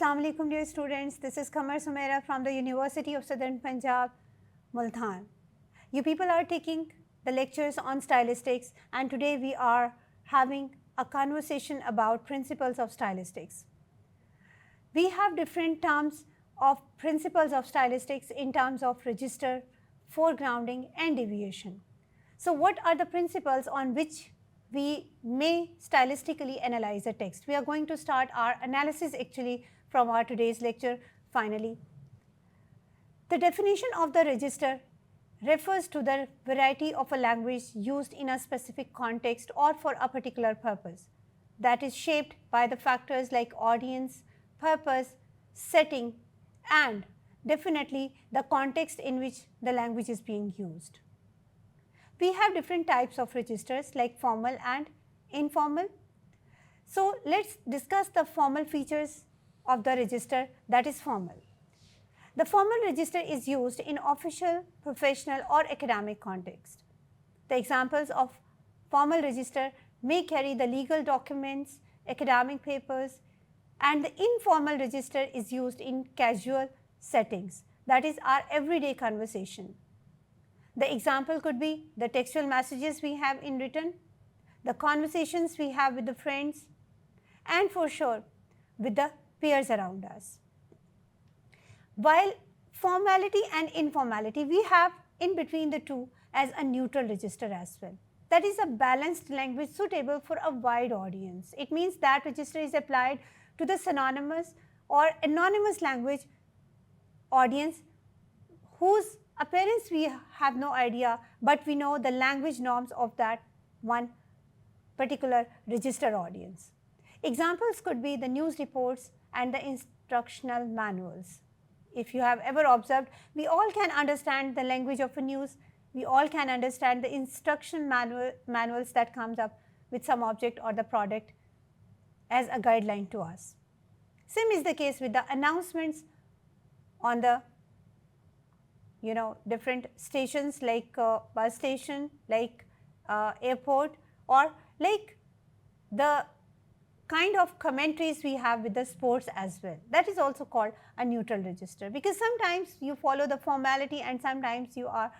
Assalamu alaikum dear students, this is Kamar Sumaira from the University of Southern Punjab, Multan. You people are taking the lectures on stylistics, and today we are having a conversation about principles of stylistics. We have different terms of principles of stylistics in terms of register, foregrounding and deviation. So what are the principles on which we may stylistically analyze a text? We are going to start our analysis actually from our today's lecture finally. The definition of the register refers to the variety of a language used in a specific context or for a particular purpose that is shaped by the factors like audience, purpose, setting and definitely the context in which the language is being used. We have different types of registers like formal and informal. So let's discuss the formal features of the register, that is formal. The formal register is used in official, professional or academic context. The examples of formal register may carry the legal documents, academic papers, and the informal register is used in casual settings, that is our everyday conversation. The example could be the textual messages we have in written, the conversations we have with the friends, and for sure with the peers around us. While formality and informality, we have in between the two as a neutral register as well. That is a balanced language suitable for a wide audience. It means that register is applied to the synonymous or anonymous language audience whose appearance we have no idea, but we know the language norms of that one particular register audience. Examples could be the news reports and the instructional manuals. If you have ever observed, we all can understand the language of a news. We all can understand the instruction manuals that comes up with some object or the product as a guideline to us. Same is the case with the announcements on the different stations like bus station, like airport, or like the kind of commentaries we have with the sports as well. That is also called a neutral register, because sometimes you follow the formality and sometimes you are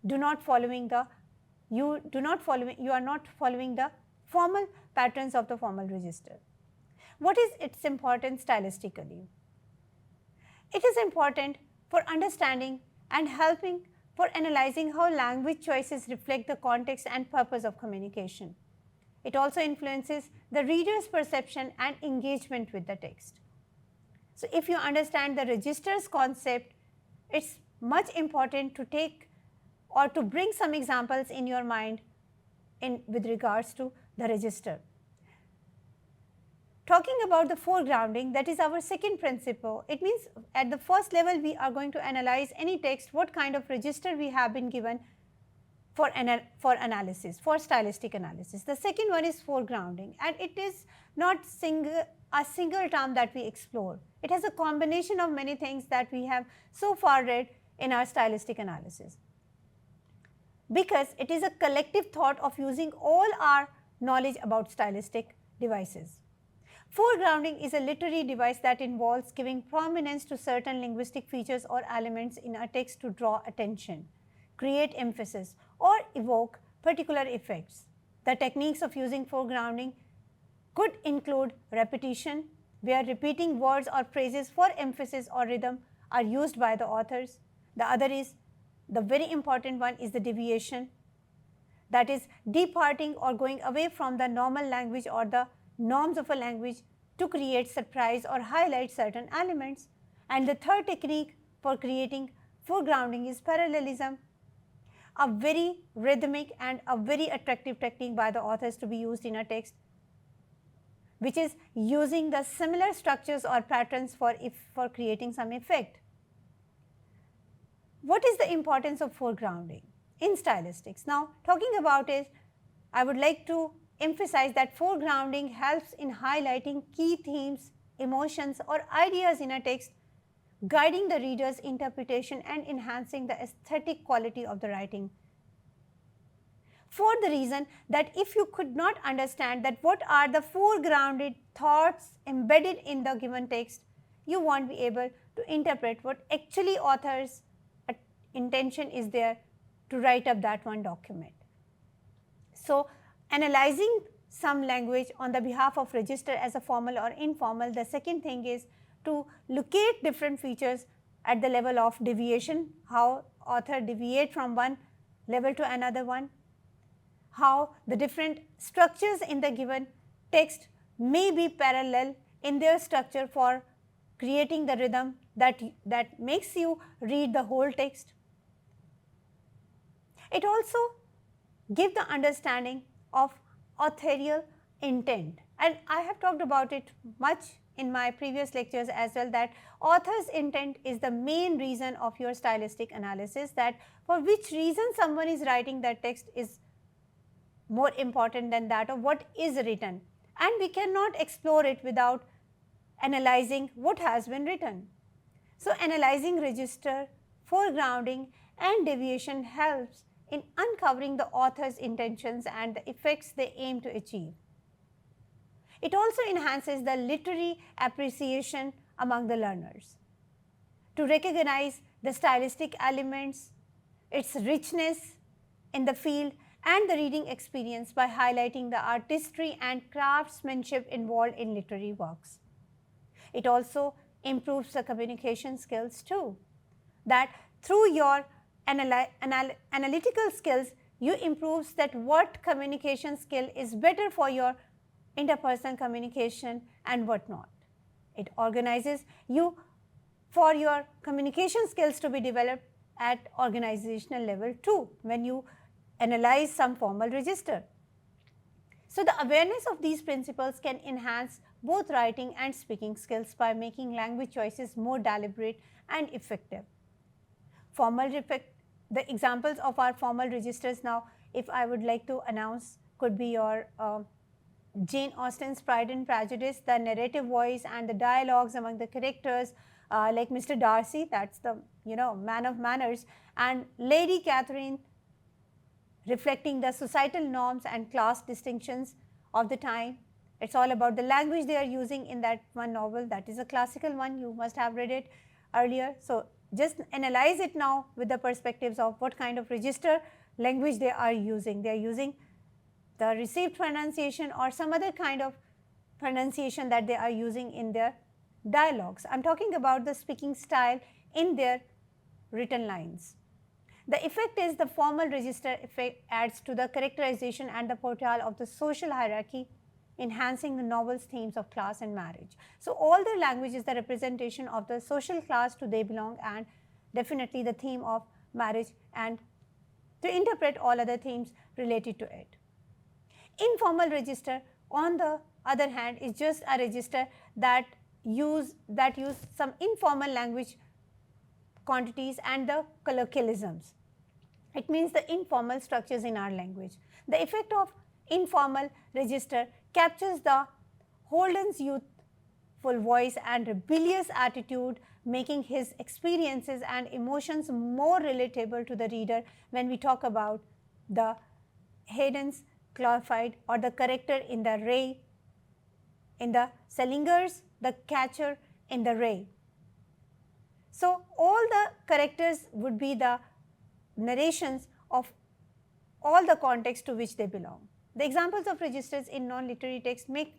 not following the formal patterns of the formal register. What is its importance stylistically? It is important for understanding and helping for analyzing how language choices reflect the context and purpose of communication. It also influences the reader's perception and engagement with the text. So if you understand the registers concept, it's much important to take or to bring some examples in your mind with regards to the register. Talking about the foregrounding, that is our second principle. It means at the first level we are going to analyze any text, what kind of register we have been given for analysis, for stylistic analysis. The second one is foregrounding, and it is not a single term that we explore. It has a combination of many things that we have so far read in our stylistic analysis, because it is a collective thought of using all our knowledge about stylistic devices. Foregrounding is a literary device that involves giving prominence to certain linguistic features or elements in a text to draw attention, create emphasis, or evoke particular effects. The techniques of using foregrounding could include repetition, where repeating words or phrases for emphasis or rhythm are used by the authors. The other is, the very important one is the deviation, that is departing or going away from the normal language or the norms of a language to create surprise or highlight certain elements. And the third technique for creating foregrounding is parallelism, a very rhythmic and a very attractive technique by the authors to be used in a text, which is using the similar structures or patterns for creating some effect. What is the importance of foregrounding in stylistics? Now, talking about it, I would like to emphasize that foregrounding helps in highlighting key themes, emotions or ideas in a text, guiding the reader's interpretation and enhancing the aesthetic quality of the writing. for the reason that if you could not understand that what are the foregrounded thoughts embedded in the given text, you won't be able to interpret what actually author's intention is there to write up that one document. So, analyzing some language on the behalf of register as a formal or informal, the second thing is to locate different features at the level of deviation, how author deviate from one level to another one, how the different structures in the given text may be parallel in their structure for creating the rhythm that makes you read the whole text. It also gives the understanding of authorial intent, and I have talked about it much in my previous lectures as well, that author's intent is the main reason of your stylistic analysis, that for which reason someone is writing that text is more important than that of what is written, and we cannot explore it without analyzing what has been written. So, analyzing register, foregrounding and deviation helps in uncovering the author's intentions and the effects they aim to achieve. It also enhances the literary appreciation among the learners. To recognize the stylistic elements, its richness in the field and the reading experience by highlighting the artistry and craftsmanship involved in literary works. It also improves the communication skills too, that through your analytical skills, you improves that what communication skill is better for your interpersonal communication and what not. It organizes you for your communication skills to be developed at organizational level too when you analyze some formal register. So, the awareness of these principles can enhance both writing and speaking skills by making language choices more deliberate and effective. The examples of our formal registers now, if I would like to announce, could be your Jane Austen's Pride and Prejudice, the narrative voice and the dialogues among the characters, like Mr. Darcy, that's the man of manners, and Lady Catherine, reflecting the societal norms and class distinctions of the time. It's all about the language they are using in that one novel. That is a classical one, you must have read it earlier. So, just analyze it now with the perspectives of what kind of register language they are using. They are using the received pronunciation or some other kind of pronunciation that they are using in their dialogues. I am talking about the speaking style in their written lines. The effect is the formal register effect adds to the characterization and the portrayal of the social hierarchy, enhancing the novel's themes of class and marriage. So, all their language is the representation of the social class to they belong, and definitely the theme of marriage, and to interpret all other themes related to it. Informal register, on the other hand, is just a register that use some informal language quantities and the colloquialisms. It means the informal structures in our language. The effect of informal register captures the Holden's youthful voice and rebellious attitude, making his experiences and emotions more relatable to the reader when we talk about the Haydn's glorified or the character in the Ray, in the Selinger's the catcher in the Ray. So, all the characters would be the narrations of all the context to which they belong. The examples of registers in non-literary text make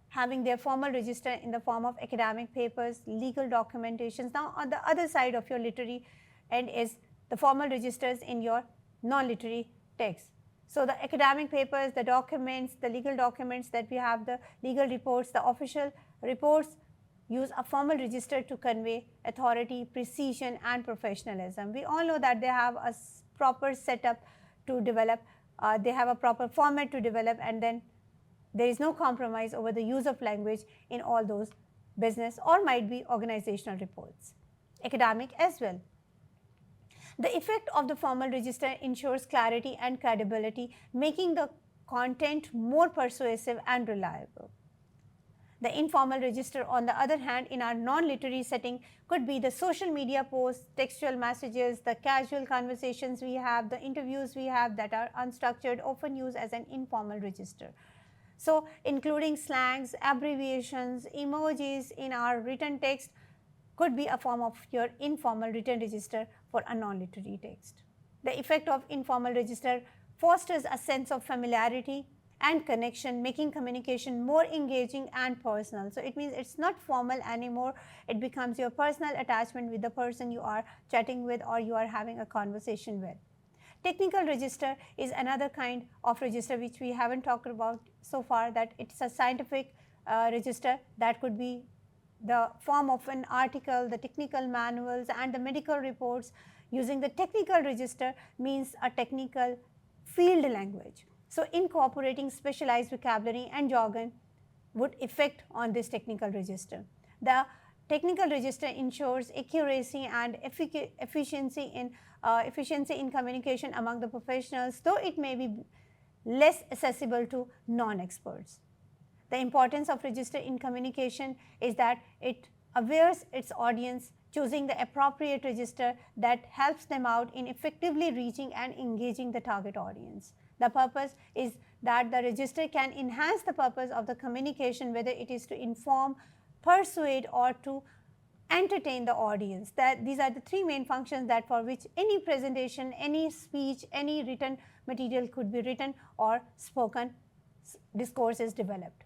having their formal register in the form of academic papers, legal documentations. Now, on the other side of your literary end is the formal registers in your non-literary text. So, the academic papers, the documents, the legal documents that we have, the legal reports, the official reports use a formal register to convey authority, precision and professionalism. We all know that they have a proper setup to develop, they have a proper format to develop, and then there is no compromise over the use of language in all those business or might be organizational reports. Academic as well. The effect of the formal register ensures clarity and credibility, making the content more persuasive and reliable. The informal register, on the other hand, in our non-literary setting could be the social media posts, textual messages, the casual conversations we have, the interviews we have that are unstructured, often used as an informal register. So, including slangs, abbreviations, emojis in our written text could be a form of your informal written register for a non-literary text. The effect of informal register fosters a sense of familiarity and connection, making communication more engaging and personal. So, it means it is not formal anymore, it becomes your personal attachment with the person you are chatting with or you are having a conversation with. Technical register is another kind of register which we haven't talked about so far, that it is a scientific register that could be the form of an article, the technical manuals and the medical reports. Using the technical register means a technical field language. So, incorporating specialized vocabulary and jargon would affect on this technical register. The technical register ensures accuracy and efficiency in communication among the professionals, though it may be less accessible to non-experts. The importance of register in communication is that it awares its audience, choosing the appropriate register that helps them out in effectively reaching and engaging the target audience. The purpose is that the register can enhance the purpose of the communication, whether it is to inform, persuade or to entertain the audience. That these are the three main functions that for which any presentation, any speech, any written material could be written or spoken discourse is developed.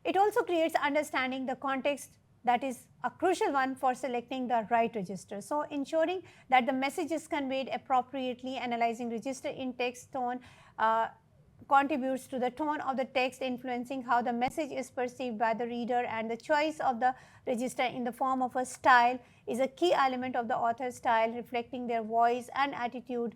It also creates understanding the context, that is a crucial one for selecting the right register. So, ensuring that the message is conveyed appropriately, analyzing register in text tone contributes to the tone of the text, influencing how the message is perceived by the reader, and the choice of the register in the form of a style is a key element of the author's style, reflecting their voice and attitude.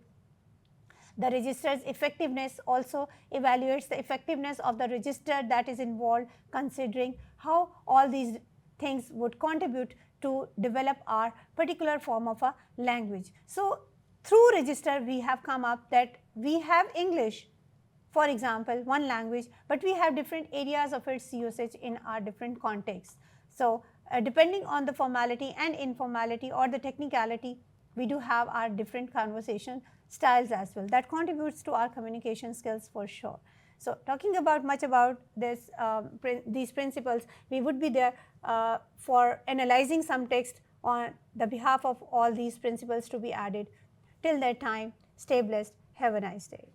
The register's effectiveness also evaluates the effectiveness of the register that is involved, considering how all these things would contribute to develop our particular form of a language. So, through register we have come up that we have English, for example, one language, but we have different areas of its usage in our different contexts. So, depending on the formality and informality or the technicality, we do have our different conversation styles as well. That contributes to our communication skills for sure. So, talking about much about this, these principles, we would be there for analyzing some text on the behalf of all these principles to be added. Till that time, stay blessed, have a nice day.